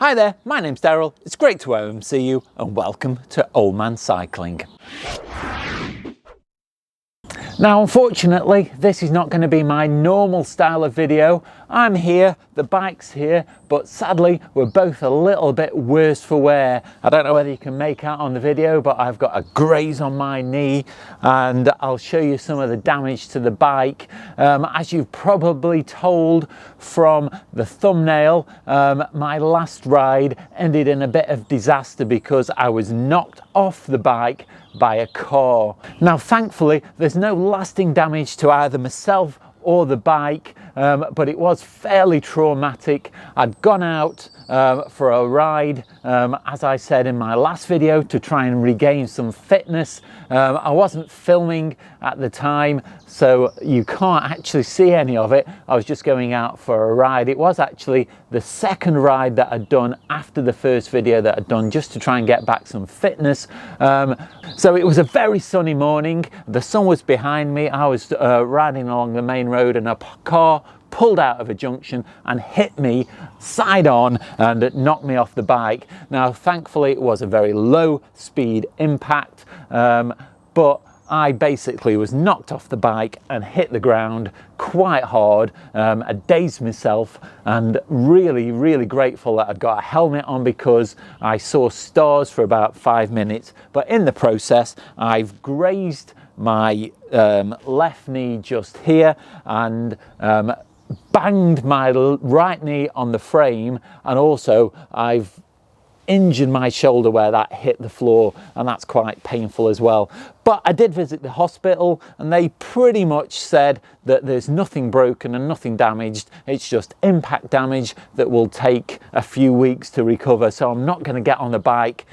Hi there, my name's Daryl, it's great to see you and welcome to Old Man Cycling. Now unfortunately this is not going to be my normal style of video. I'm here, the bike's here, but sadly we're both a little bit worse for wear. I don't know whether you can make out on the video, but I've got a graze on my knee and I'll show you some of the damage to the bike. As you've probably told from the thumbnail, my last ride ended in a bit of disaster because I was knocked off the bike by a car. Now thankfully there's no lasting damage to either myself or the bike, but it was fairly traumatic. I'd gone out for a ride, as I said in my last video, to try and regain some fitness. I wasn't filming at the time, so you can't actually see any of it. I was just going out for a ride. It was actually the second ride that I'd done after the first video that I'd done, just to try and get back some fitness. So it was a very sunny morning. The sun was behind me. I was riding along the main road and a car pulled out of a junction and hit me side on and it knocked me off the bike. Now thankfully it was a very low speed impact, but I basically was knocked off the bike and hit the ground quite hard. I dazed myself and really grateful that I'd got a helmet on because I saw stars for about 5 minutes, but in the process I've grazed my left knee just here and banged my right knee on the frame, and also I've injured my shoulder where that hit the floor, and that's quite painful as well. But I did visit the hospital and they pretty much said that there's nothing broken and nothing damaged. It's just impact damage that will take a few weeks to recover, so I'm not going to get on the bike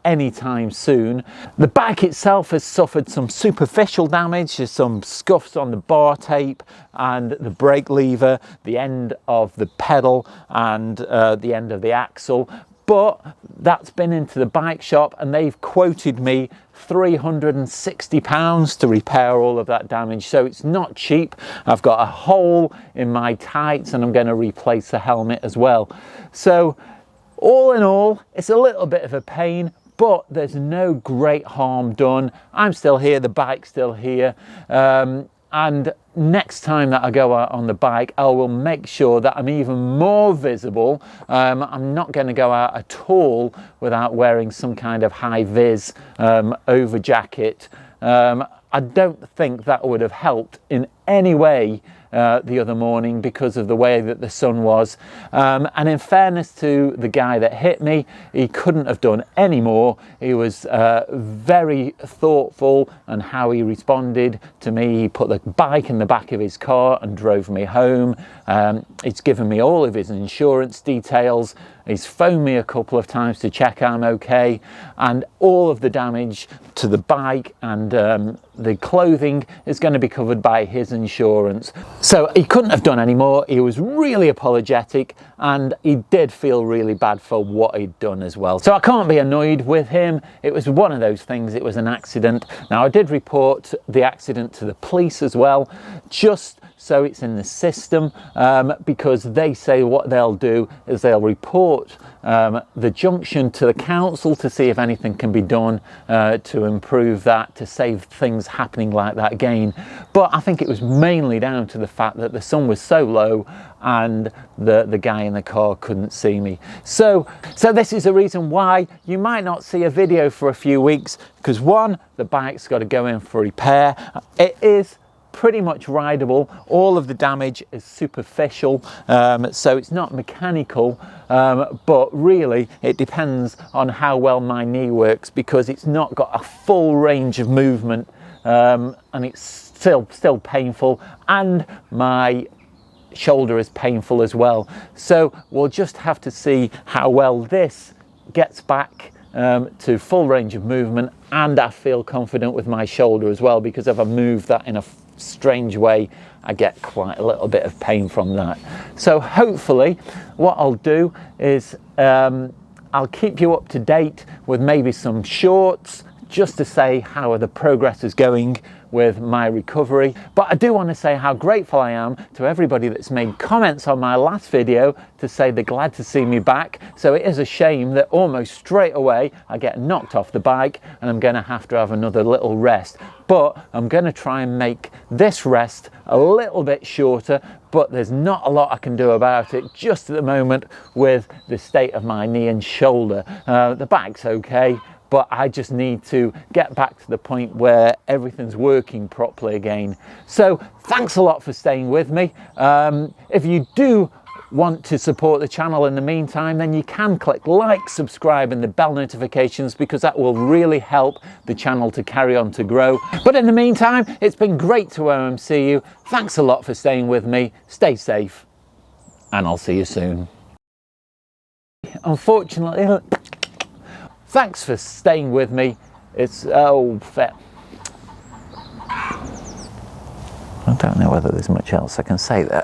anytime soon. The bike itself has suffered some superficial damage. There's some scuffs on the bar tape and the brake lever, the end of the pedal and the end of the axle. But that's been into the bike shop and they've quoted me £360 to repair all of that damage, so it's not cheap. I've got a hole in my tights and I'm going to replace the helmet as well. So all in all, it's a little bit of a pain, but there's no great harm done. I'm still here, the bike's still here, and next time that I go out on the bike I will make sure that I'm even more visible. I'm not going to go out at all without wearing some kind of high-vis over jacket. I don't think that would have helped in any way the other morning because of the way that the sun was, and in fairness to the guy that hit me, he couldn't have done any more. He was very thoughtful and how he responded to me. He put the bike in the back of his car and drove me home. He's given me all of his insurance details. He's phoned me a couple of times to check I'm okay, and all of the damage to the bike and the clothing is going to be covered by his insurance. So he couldn't have done any more. He was really apologetic and he did feel really bad for what he'd done as well. So I can't be annoyed with him. It was one of those things. It was an accident. Now I did report the accident to the police as well, just so it's in the system, because they say what they'll do is they'll report the junction to the council to see if anything can be done to improve that, to save things happening like that again. But I think it was mainly down to the fact that the sun was so low and the guy in the car couldn't see me. So this is the reason why you might not see a video for a few weeks, because one, the bike's got to go in for repair. It is pretty much rideable. All of the damage is superficial, so it's not mechanical, but really it depends on how well my knee works, because it's not got a full range of movement, and it's still painful, and my shoulder is painful as well. So we'll just have to see how well this gets back to full range of movement, and I feel confident with my shoulder as well, because if I move that in a strange way I get quite a little bit of pain from that. So hopefully what I'll do is I'll keep you up to date with maybe some shorts just to say how the progress is going with my recovery. But I do want to say how grateful I am to everybody that's made comments on my last video to say they're glad to see me back. So it is a shame that almost straight away I get knocked off the bike and I'm going to have another little rest. But I'm going to try and make this rest a little bit shorter, but there's not a lot I can do about it just at the moment with the state of my knee and shoulder. The back's okay, but I just need to get back to the point where everything's working properly again. So thanks a lot for staying with me. If you do want to support the channel in the meantime, then you can click like, subscribe and the bell notifications, because that will really help the channel to carry on to grow. But in the meantime, it's been great to OMC you. Thanks a lot for staying with me. Stay safe and I'll see you soon. Unfortunately, thanks for staying with me. It's I don't know whether there's much else I can say there.